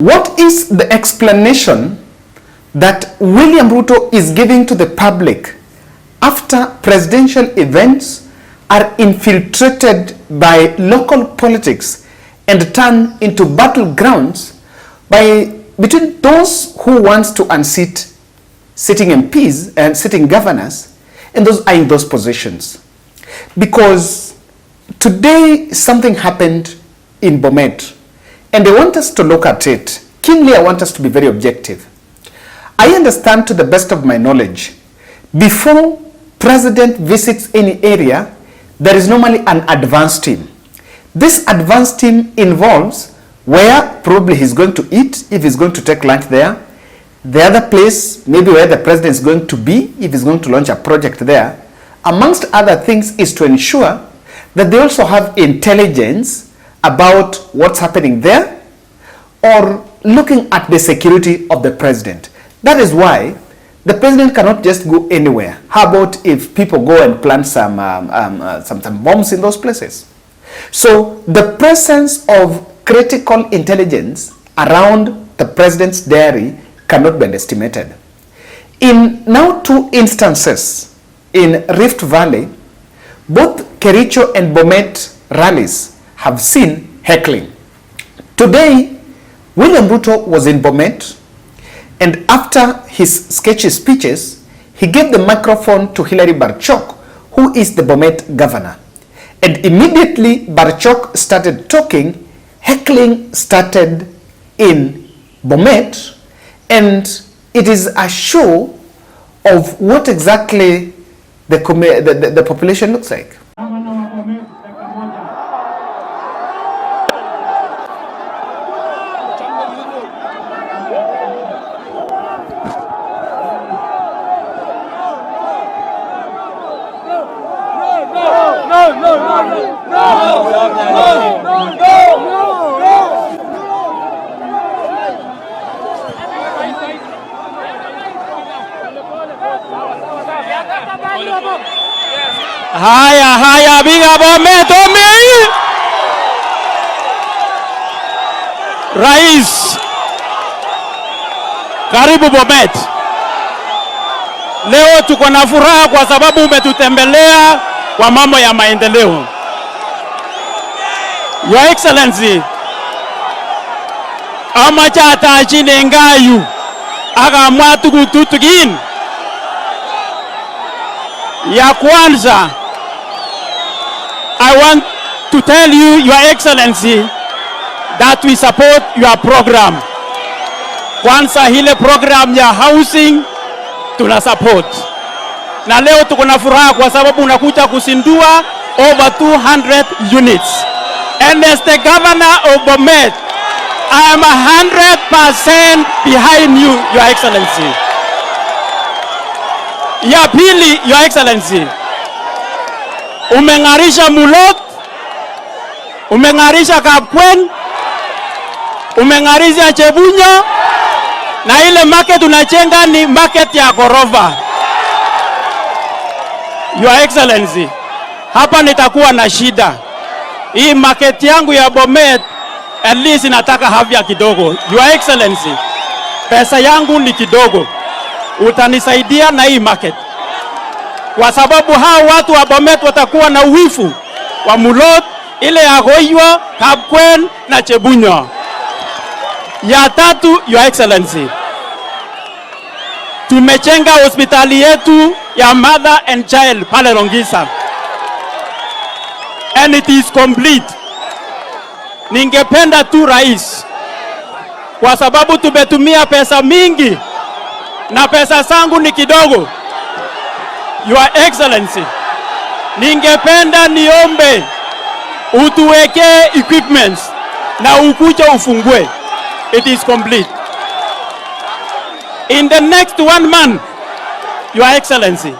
What is the explanation that William Ruto is giving to the public after presidential events are infiltrated by local politics and turned into battlegrounds between those who want to unseat sitting MPs and sitting governors and those eyeing those positions? Because today something happened in Bomet, and I want us to look at it keenly. I want us to be very objective. I understand, to the best of my knowledge, before president visits any area, there is normally an advance team. This advance team involves where probably he's going to eat, if he's going to take lunch there, the other place maybe where the president is going to be, if he's going to launch a project there. Amongst other things is to ensure that they also have intelligence about what's happening there, or looking at the security of the president. That is why the president cannot just go anywhere. How about if people go and plant some bombs in those places? So the presence of critical intelligence around the president's diary cannot be underestimated. In now 2 instances in Rift Valley, both Kericho and Bomet rallies have seen heckling. Today, William Ruto was in Bomet, and after his sketchy speeches, he gave the microphone to Rattled Barchok, who is the Bomet governor. And immediately Barchok started talking, heckling started in Bomet, and it is a show of what exactly the population looks like. Haya biga Bomet omi. Rais, karibu Bomet. Leo tuko na furaha kwa sababu umetutembelea kwa mambo ya maendeleo. Your Excellency, amacha atachine ngayu akamwa tukututugin. Ya kwanza, I want to tell you, Your Excellency, that we support your program. Kwanza hile program ya housing tuna support. Na leo tuko na furaha kwa sababu unakuja kusindua over 200 units. And as the governor of Bomet, I am 100% behind you, Your Excellency. Ya pili, Your Excellency, umeng'arisha Mulot, umeng'arisha Kapkwen, umeng'arisha Chebunyo, na ile market unachenga ni market ya ghorofa. Your Excellency, hapa nitakuwa na shida. Hii market yangu ya Bomet at least nataka havya kidogo. Your Excellency, pesa yangu ni kidogo. Utanisaidia na hii market, kwa sababu hao watu wa Bomet watakuwa na uwifu wa Mulot, ile ya Goywa, Kapkwen na Chebunyo. Ya tatu, Your Excellency, tumechenga hospitali yetu ya mother and child pale Longisa, and it is complete. Ningependa tu rais, kwa sababu tumetumia pesa mingi na pesa zangu ni kidogo, Your Excellency, ningependa niombe utuwekee equipments na ukuja ufungue. It is complete. In the next 1 month, Your Excellency,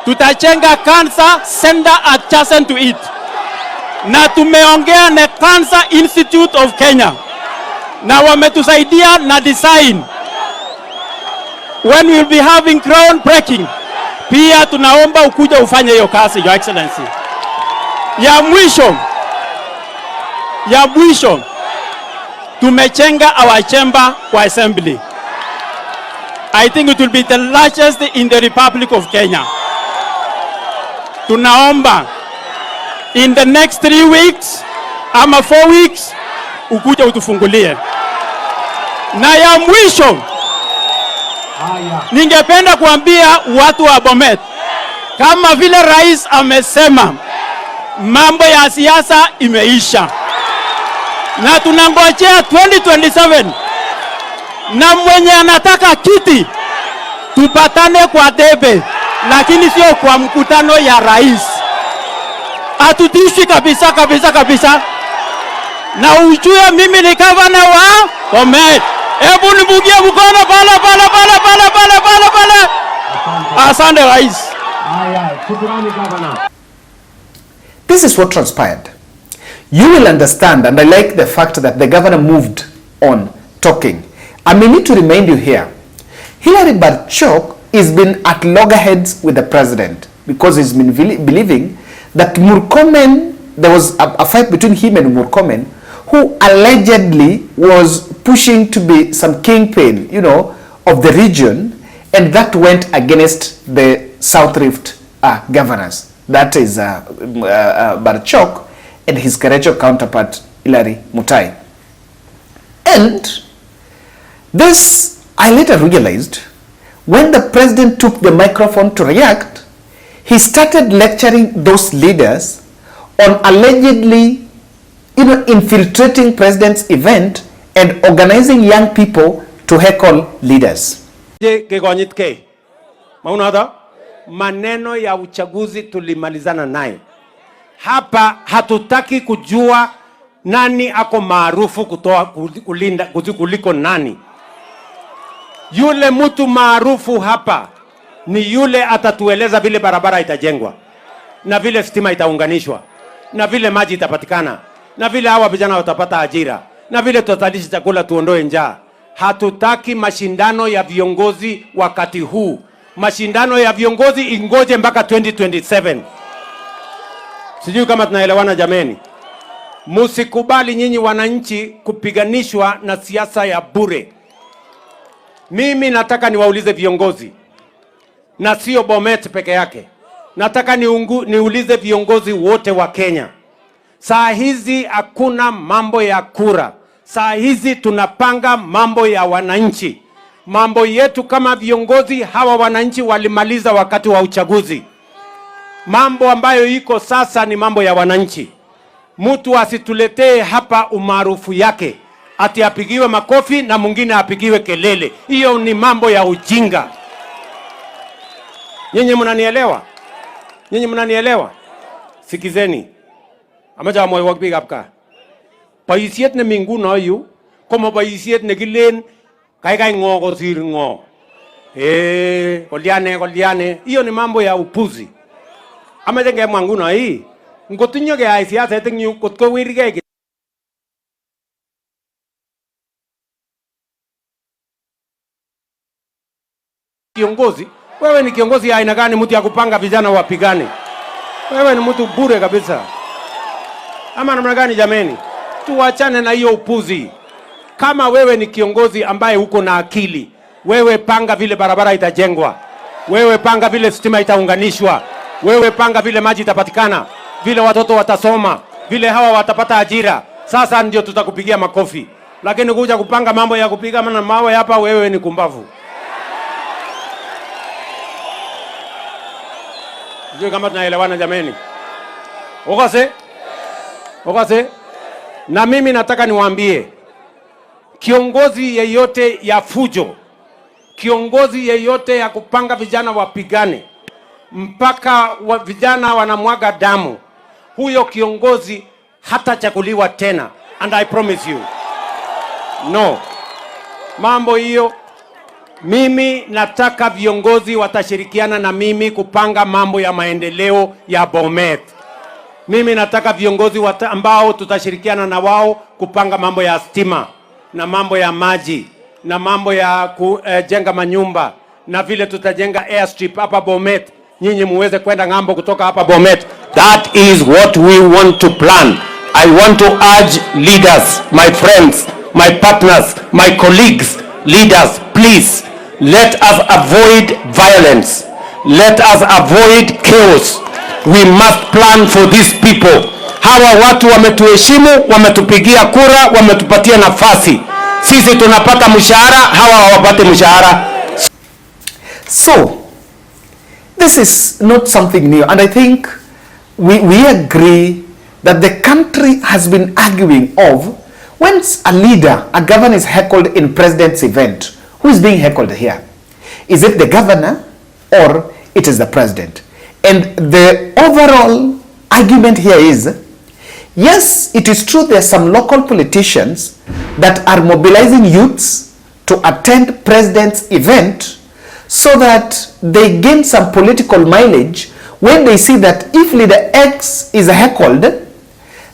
tutachenga cancer center adjacent to it. Na tumeongea na Cancer Institute of Kenya, na wametusaidia na design. When we will be having ground breaking, pia tunaomba ukuja ufanye hiyo kazi, Your Excellency. Ya mwisho, tumechenga our chamber kwa assembly. I think it will be the largest in the Republic of Kenya. Tunaomba in the next 3 weeks ama 4 weeks ukuje utufungulie. Na ya mwisho, ningependa kuambia watu wa Bomet, kama vile rais amesema, mambo ya siasa imeisha na tunangojea 2027, na mwenye anataka kiti tupatane kwa debe, lakini sio kwa mkutano ya rais. Hatutishi kabisa kabisa kabisa. Na ujue mimi ni gavana wa Bomet. Hebu nibugie mkono pala pala pala pala pala pala pala. Asante rais. Shukrani gavana. This is what transpired. You will understand, and I like the fact that the governor moved on talking. I may need to remind you here, Rattled Barchok has been at loggerheads with the president because he's been believing that Murkomen, there was a fight between him and Murkomen, who allegedly was pushing to be some kingpin, you know, of the region, and that went against the South Rift governors. That is Barchok and his Karacho counterpart, Hilary Mutai. And this, I later realized, when the president took the microphone to react, he started lecturing those leaders on allegedly, you know, infiltrating president's event and organizing young people to heckle leaders. Maneno ya uchaguzi tulimalizana naye. Hapa hatutaki kujua nani ako maarufu kuliko nani. Yule mtu maarufu hapa ni yule atatueleza vile barabara itajengwa, na vile stima itaunganishwa, na vile maji itapatikana, na vile hawa vijana watapata ajira, na vile tutalisha chakula tuondoe njaa. Hatutaki mashindano ya viongozi wakati huu. Mashindano ya viongozi ingoje mpaka 2027. Sijui kama tunaelewana jameni. Musikubali nyinyi wananchi kupiganishwa na siasa ya bure. Mimi nataka niwaulize viongozi, na sio Bomet peke yake. Nataka niulize viongozi wote wa Kenya. Saa hizi hakuna mambo ya kura. Saa hizi tunapanga mambo ya wananchi. Mambo yetu kama viongozi, hawa wananchi walimaliza wakati wa uchaguzi. Mambo ambayo iko sasa ni mambo ya wananchi. Mtu asituletee hapa umaarufu yake, ati apigiwe makofi na mwingine apigiwe kelele. Hiyo ni mambo ya ujinga. Nyinyi mnanielewa? Nyinyi mnanielewa? Sikizeni. Amaja moyo wakipiga hapa. Paisiet ne mingu na yu, kama paisiet ne kilen kai ngo kosir ngo. Koliane. Hiyo ni mambo ya upuzi. Amaja nge mwangu na hii. Ngotinyo ge ai siasa tenyu kotko wirige kiongozi. Wewe ni kiongozi aina gani mtu ya kupanga vijana wapigane? Wewe ni mtu bure kabisa. Ama namna gani jameni? Tuachane na hiyo upuzi. Kama wewe ni kiongozi ambaye uko na akili, wewe panga vile barabara itajengwa. Wewe panga vile stima itaunganishwa. Wewe panga vile maji itapatikana, vile watoto watasoma, vile hawa watapata ajira. Sasa ndio tutakupigia makofi. Lakini kuja kupanga mambo ya kupiga na mawe hapa, wewe ni kumbavu. Sijui kama tunaelewana jameni. Okase? Na mimi nataka niwaambie, kiongozi yeyote ya fujo, kiongozi yeyote ya kupanga vijana wapigane, mpaka vijana wanamwaga damu, huyo kiongozi hatachaguliwa tena. And I promise you. No. Mambo hiyo, mimi nataka viongozi watashirikiana na mimi kupanga mambo ya maendeleo ya Bomet. Mimi nataka viongozi ambao tutashirikiana na wao kupanga mambo ya stima, na mambo ya maji, na mambo ya kujenga manyumba, na vile tutajenga airstrip hapa Bomet, nyinyi muweze kwenda ngambo kutoka hapa Bomet. That is what we want to plan. I want to urge leaders, my friends, my partners, my colleagues, leaders, please, let us avoid violence. Let us avoid chaos. We must plan for these people. Hawa watu wametuheshimu, wametupigia kura, wametupatia nafasi. Sisi tunapata mshahara, hawa hawapati mshahara. So, this is not something new, and I think we agree that the country has been arguing of when a leader, a governor is heckled in president's event, who is being heckled here? Is it the governor or it is the president? And the overall argument here is, yes, it is true there are some local politicians that are mobilizing youths to attend president's event so that they gain some political mileage when they see that if leader X is heckled,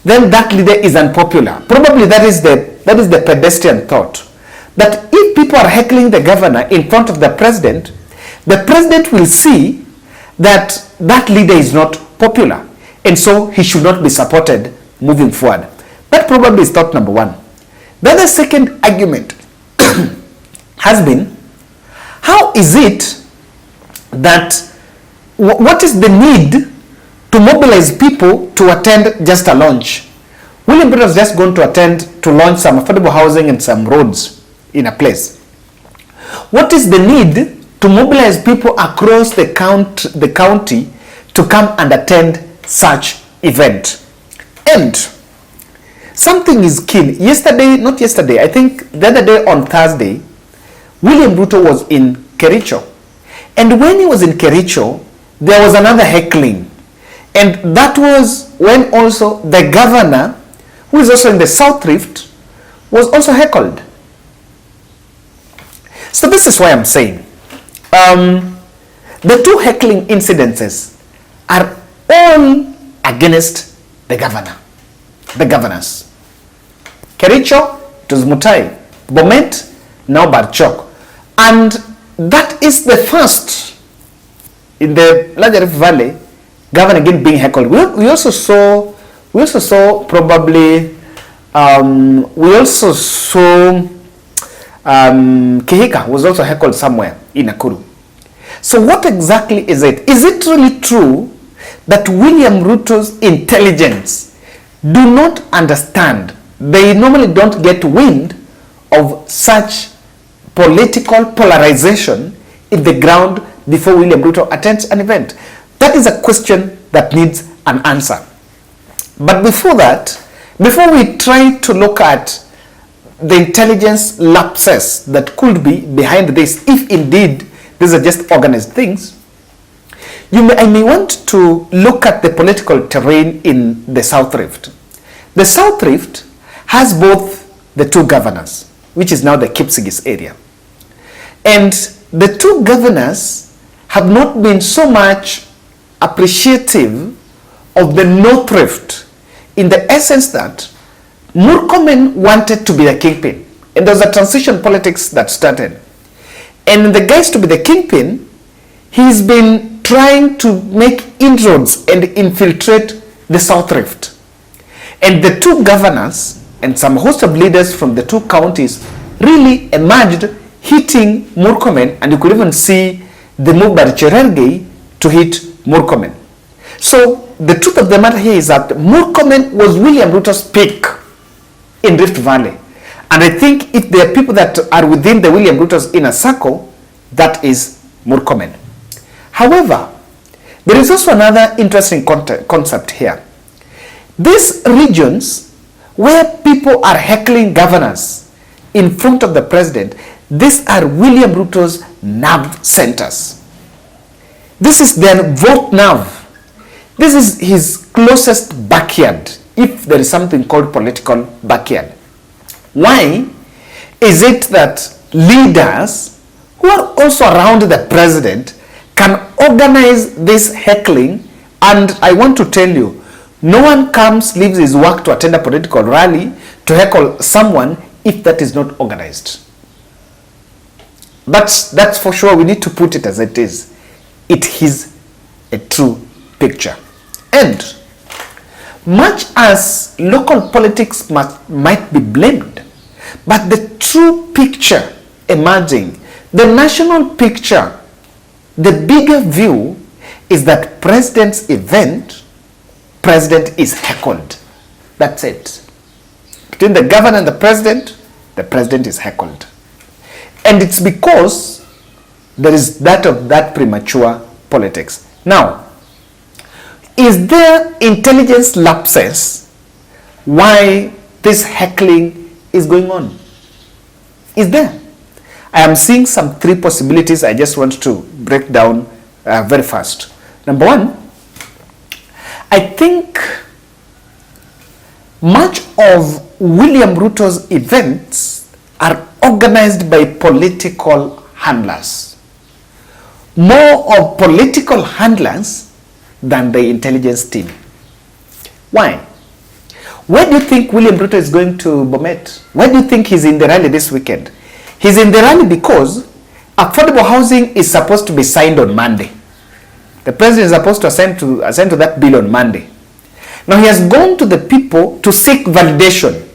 then that leader is unpopular. Probably that is the pedestrian thought. That if people are heckling the governor in front of the president will see that that leader is not popular, and so he should not be supported moving forward. That probably is thought number one. Then the second argument has been, how is it that, what is the need to mobilize people to attend just a launch? William Ruto was just going to attend to launch some affordable housing and some roads in a place. What is the need to mobilize people across the county to come and attend such event? And something is keen. Not yesterday, I think the other day on Thursday, William Ruto was in Kericho. And when he was in Kericho, there was another heckling. And that was when also the governor, who is also in the South Rift, was also heckled. So this is why I'm saying, the two heckling incidences are all against the governors. Kericho, it was Mutai. Bomet, now Barchok. And that is the first in the larger Rift Valley, governor again being heckled. We also saw Kihika was also heckled somewhere in Nakuru. So what exactly is it? Is it really true that William Ruto's intelligence do not understand? They normally don't get wind of such political polarization in the ground before William Ruto attends an event. That is a question that needs an answer. But before that, before we try to look at the intelligence lapses that could be behind this, if indeed these are just organized things, I may want to look at the political terrain in the South Rift. The South Rift has both the two governors, which is now the Kipsigis area. And the two governors have not been so much appreciative of the North Rift, in the essence that Murkomen wanted to be the kingpin. And there was a transition politics that started. And the guys to be the kingpin, he's been trying to make inroads and infiltrate the South Rift. And the two governors and some host of leaders from the two counties really emerged hitting Murkomen, and you could even see the move by Cherargei to hit Murkomen. So the truth of the matter here is that Murkomen was William Ruto's pick in Rift Valley. And I think if there are people that are within the William Ruto's inner circle, that is Murkomen. However, there is also another interesting concept here. These regions where people are heckling governors in front of the president, these are William Ruto's nerve centers. This is their vote nerve. This is his closest backyard, if there is something called political backyard. Why is it that leaders who are also around the president can organize this heckling? And I want to tell you, no one comes, leaves his work to attend a political rally to heckle someone if that is not organized. That's for sure. We need to put it as it is. It is a true picture. And much as local politics might be blamed, But the true picture emerging, the national picture, the bigger view is that president's event, president is heckled. That's it. Between the governor and the president is heckled. And it's because there is that premature politics. Now, is there intelligence lapses why this heckling is going on? Is there? I am seeing some three possibilities I just want to break down very fast. Number one, I think much of William Ruto's events are organized by political handlers. More of political handlers than the intelligence team. Why? Where do you think William Ruto is going to Bomet? Why do you think he's in the rally this weekend? He's in the rally because affordable housing is supposed to be signed on Monday. The president is supposed to assign to that bill on Monday. Now he has gone to the people to seek validation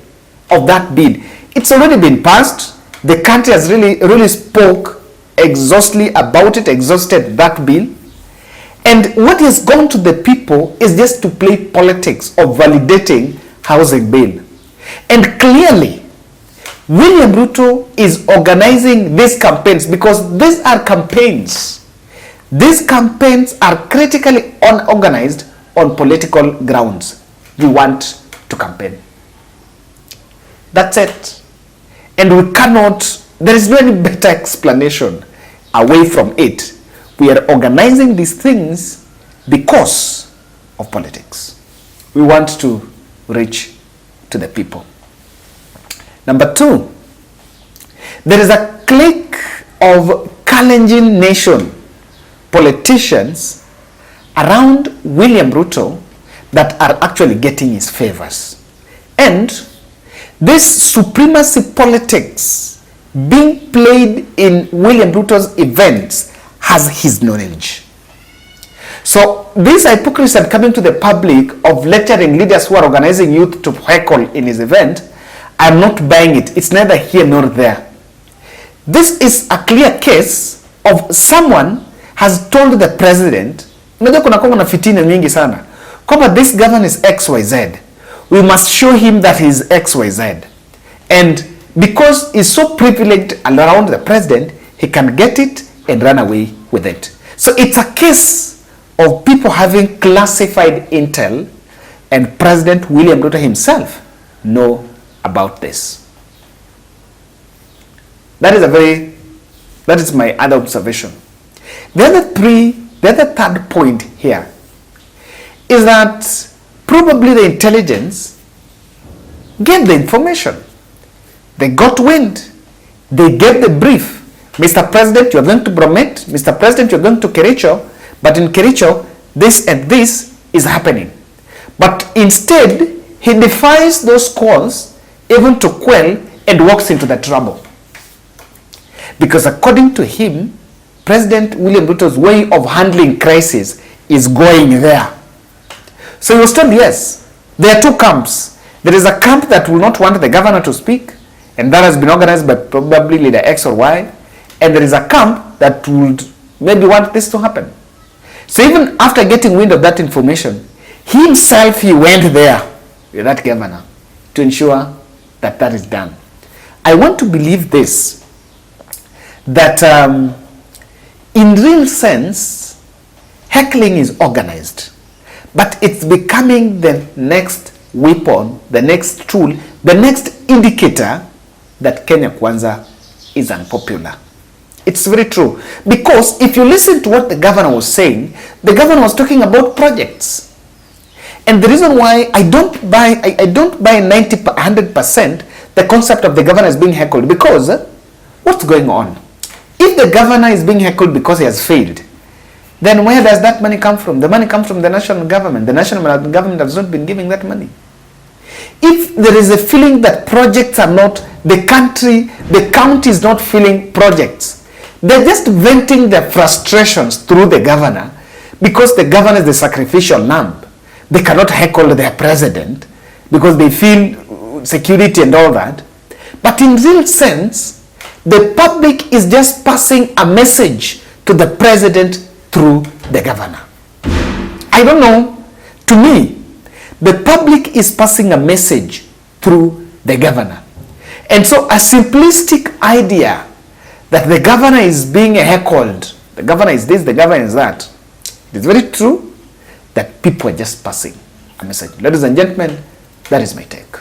of that bill. It's already been passed. The country has really spoke exhaustively about it, exhausted that bill. And what he has gone to the people is just to play politics of validating housing bill. And clearly, William Ruto is organizing these campaigns because these are campaigns. These campaigns are critically unorganized on political grounds. You want to campaign. That's it. And we cannot, there is no any better explanation away from it. We are organizing these things because of politics. We want to reach to the people. Number two, there is a clique of Kalenjin nation politicians around William Ruto that are actually getting his favors. And this supremacy politics being played in William Ruto's events has his knowledge. So this hypocrisy coming to the public of lecturing leaders who are organizing youth to heckle in his event, I'm not buying it. It's neither here nor there. This is a clear case of someone has told the president, unajua kuna na fitina mingi sana, kwamba this governor is XYZ. We must show him that he is XYZ. And because he's so privileged around the president, he can get it and run away with it. So it's a case of people having classified intel, and President William Ruto himself know about this. That is my other observation. The other third point here is that probably the intelligence get the information. They got wind. They get the brief. Mr. President, you're going to Bomet. Mr. President, you're going to Kericho. But in Kericho, this and this is happening. But instead, he defies those calls even to quell and walks into the trouble. Because according to him, President William Ruto's way of handling crisis is going there. So he was told, yes, there are two camps. There is a camp that will not want the governor to speak, and that has been organized by probably leader X or Y. And there is a camp that would maybe want this to happen. So even after getting wind of that information, he himself, he went there with that governor to ensure that that is done. I want to believe this, that in real sense, heckling is organized, but it's becoming the next weapon, the next tool, the next indicator that Kenya Kwanza is unpopular. It's very true. Because if you listen to what the governor was saying, the governor was talking about projects. And the reason why I don't buy 100% the concept of the governor is being heckled, because what's going on? If the governor is being heckled because he has failed, then where does that money come from? The money comes from the national government. The national government has not been giving that money. If there is a feeling that projects are not, the county is not feeling projects, they're just venting their frustrations through the governor, because the governor is the sacrificial lamb. They cannot heckle their president because they feel security and all that. But in real sense, the public is just passing a message to the president through the governor. I don't know. To me, the public is passing a message through the governor. And so a simplistic idea that the governor is being heckled, the governor is this, the governor is that, it's very true that people are just passing a message. Ladies and gentlemen, that is my take.